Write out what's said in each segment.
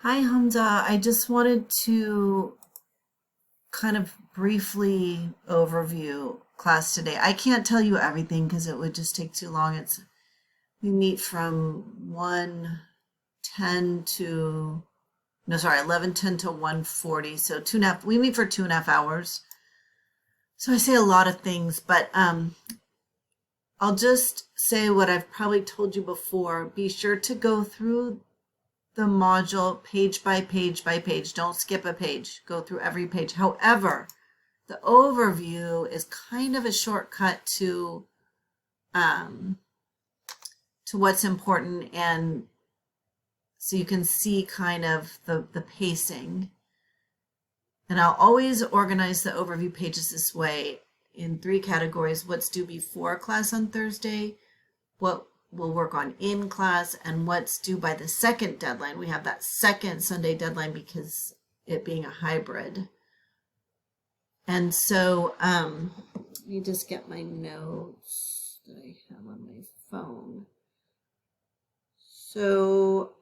Hi, Humza. I just wanted to kind of briefly overview class today. I can't tell you everything because it would just take too long. We meet from 1:10 to no, sorry, 11:10 to 1:40. So we meet for 2.5 hours. So I say a lot of things, but I'll just say what I've probably told you before. Be sure to go through the module page by page by page. Don't skip a page. Go through every page. However, the overview is kind of a shortcut um, to what's important, and so you can see kind of the pacing. And I'll always organize the overview pages this way in 3 categories: what's due before class on Thursday, what we'll work on in class, and what's due by the second deadline. We have that second Sunday deadline because it being a hybrid. And so let me just get my notes that I have on my phone. So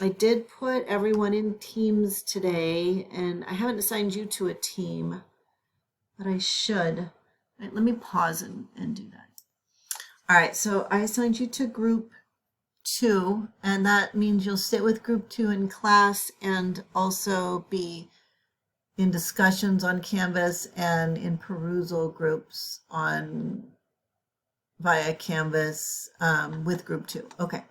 I did put everyone in teams today, and I haven't assigned you to a team, but I should. All right, let me pause and do that. All right, so I assigned you to group 2, and that means you'll sit with group 2 in class and also be in discussions on Canvas and in perusal groups via Canvas with group 2. Okay,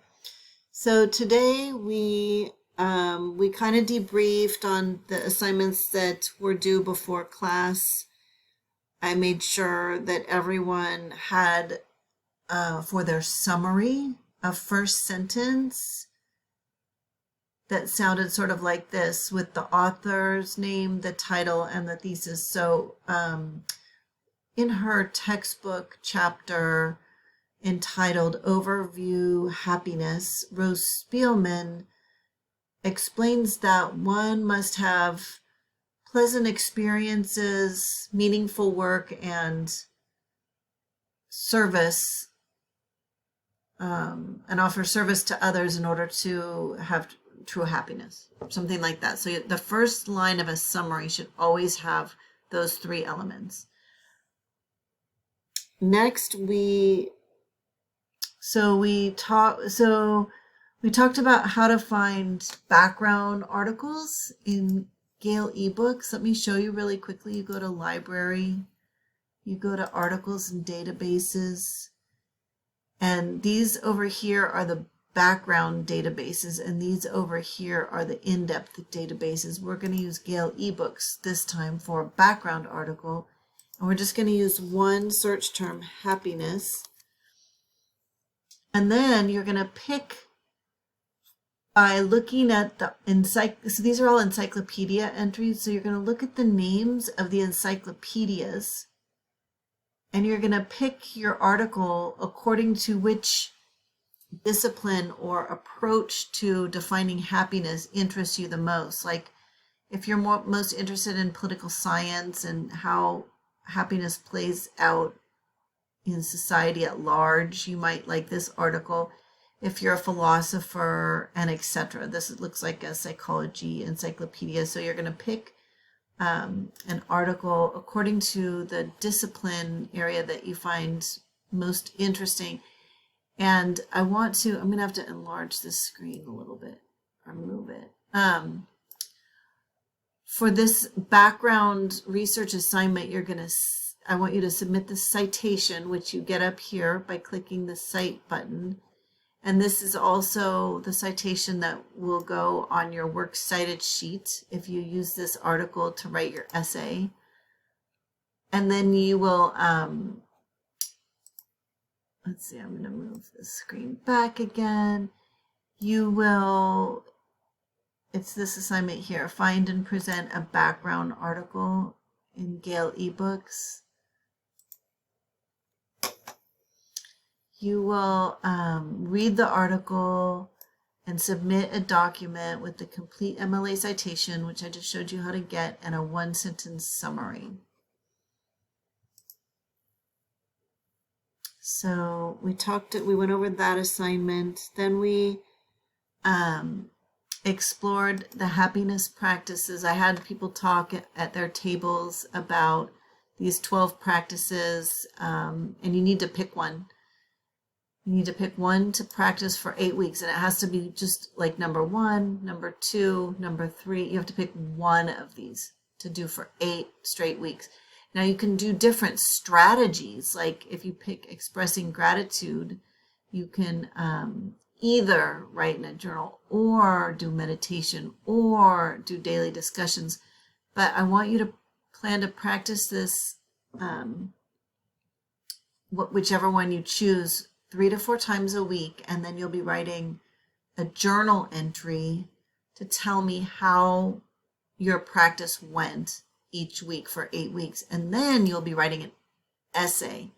so today we kind of debriefed on the assignments that were due before class. I made sure that everyone had for their summary a first sentence that sounded sort of like this, with the author's name, the title, and the thesis. So in her textbook chapter entitled Overview Happiness, Rose Spielman explains that one must have pleasant experiences, meaningful work, and service, and offer service to others in order to have true happiness, something like that. So the first line of a summary should always have those 3 elements. Next, we talked about how to find background articles in Gale eBooks. Let me show you really quickly. You go to library, you go to articles and databases, and these over here are the background databases, and these over here are the in-depth databases. We're going to use Gale eBooks this time for a background article, and we're just going to use one search term, happiness. And then you're going to pick by looking at the so these are all encyclopedia entries, so you're going to look at the names of the encyclopedias, and you're going to pick your article according to which discipline or approach to defining happiness interests you the most. Like if you're most interested in political science and how happiness plays out in society at large, you might like this article. If you're a philosopher, and etc. This looks like a psychology encyclopedia. So you're going to pick an article according to the discipline area that you find most interesting. And I'm going to have to enlarge this screen a little bit or move it. For this background research assignment, I want you to submit the citation, which you get up here by clicking the Cite button. And this is also the citation that will go on your works cited sheet if you use this article to write your essay. And then you will, let's see, I'm going to move the screen back again. You will, it's this assignment here, find and present a background article in Gale eBooks. You will read the article and submit a document with the complete MLA citation, which I just showed you how to get, and a 1-sentence summary. So we went over that assignment. Then we explored the happiness practices. I had people talk at their tables about these 12 practices, and you need to pick one. You need to pick one to practice for 8 weeks, and it has to be just like number 1, number 2, number 3. You have to pick one of these to do for 8 straight weeks. Now you can do different strategies. Like if you pick expressing gratitude, you can either write in a journal or do meditation or do daily discussions. But I want you to plan to practice this, whichever one you choose, 3 to 4 times a week, and then you'll be writing a journal entry to tell me how your practice went each week for 8 weeks, and then you'll be writing an essay.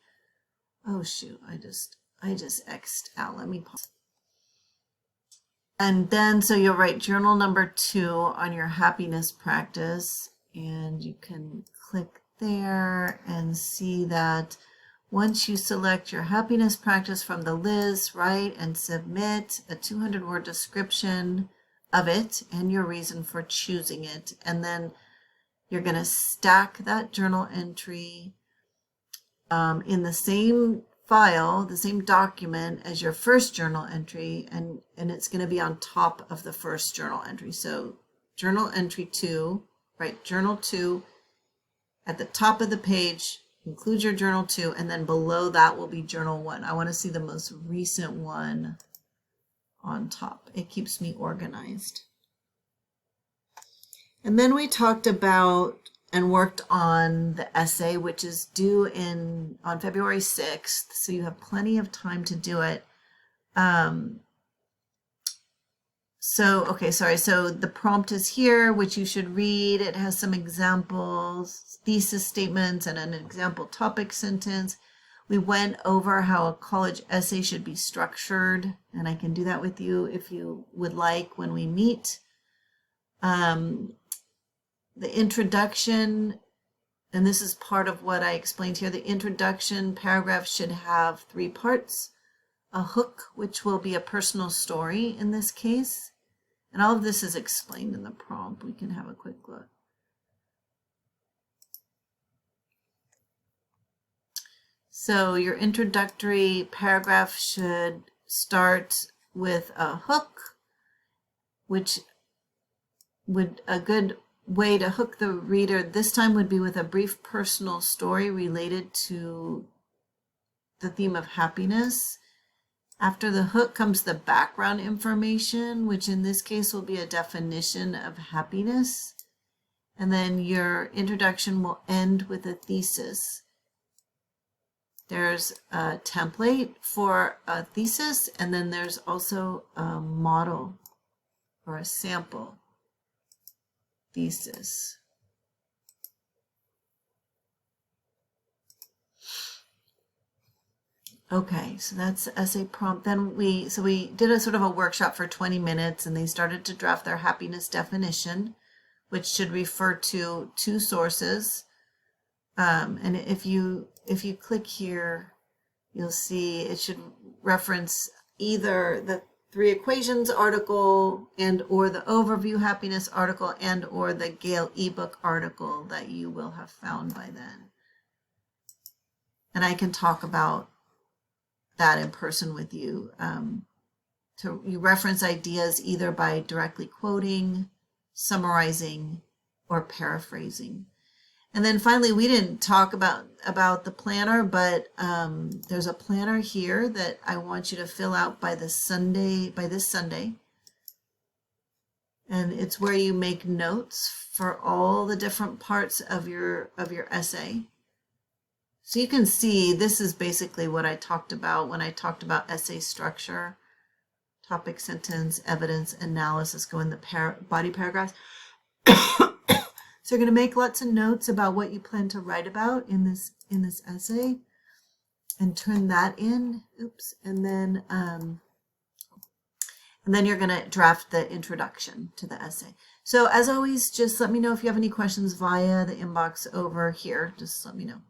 Oh shoot, I just X'd out. Let me pause. And then so you'll write journal number 2 on your happiness practice, and you can click there and see that once you select your happiness practice from the list, write and submit a 200-word description of it and your reason for choosing it. And then you're going to stack that journal entry in the same file, the same document as your first journal entry, and it's going to be on top of the first journal entry. So journal entry 2, write journal 2 at the top of the page, include your journal 2, and then below that will be journal 1. I want to see the most recent one on top. It keeps me organized. And then we talked about and worked on the essay, which is due on February 6th, so you have plenty of time to do it. So the prompt is here, which you should read. It has some examples, thesis statements, and an example topic sentence. We went over how a college essay should be structured, and I can do that with you if you would like when we meet. The introduction, and this is part of what I explained here, the introduction paragraph should have 3 parts. A hook, which will be a personal story in this case. And all of this is explained in the prompt. We can have a quick look. So your introductory paragraph should start with a hook, which would a good way to hook the reader this time would be with a brief personal story related to the theme of happiness. After the hook comes the background information, which in this case will be a definition of happiness. And then your introduction will end with a thesis. There's a template for a thesis, and then there's also a model or a sample thesis. Okay, so that's the essay prompt. Then we did a sort of a workshop for 20 minutes, and they started to draft their happiness definition, which should refer to 2 sources. And if you click here, you'll see it should reference either the 3 Equations article and or the Overview Happiness article and or the Gale ebook article that you will have found by then. And I can talk about that in person with you. You reference ideas either by directly quoting, summarizing, or paraphrasing. And then finally, we didn't talk about the planner, but there's a planner here that I want you to fill out by this Sunday. And it's where you make notes for all the different parts of your essay. So you can see this is basically what I talked about when I talked about essay structure. Topic, sentence, evidence, analysis go in the body paragraphs. So you're going to make lots of notes about what you plan to write about in this essay, and turn that in. Oops, and then you're going to draft the introduction to the essay. So as always, just let me know if you have any questions via the inbox over here. Just let me know.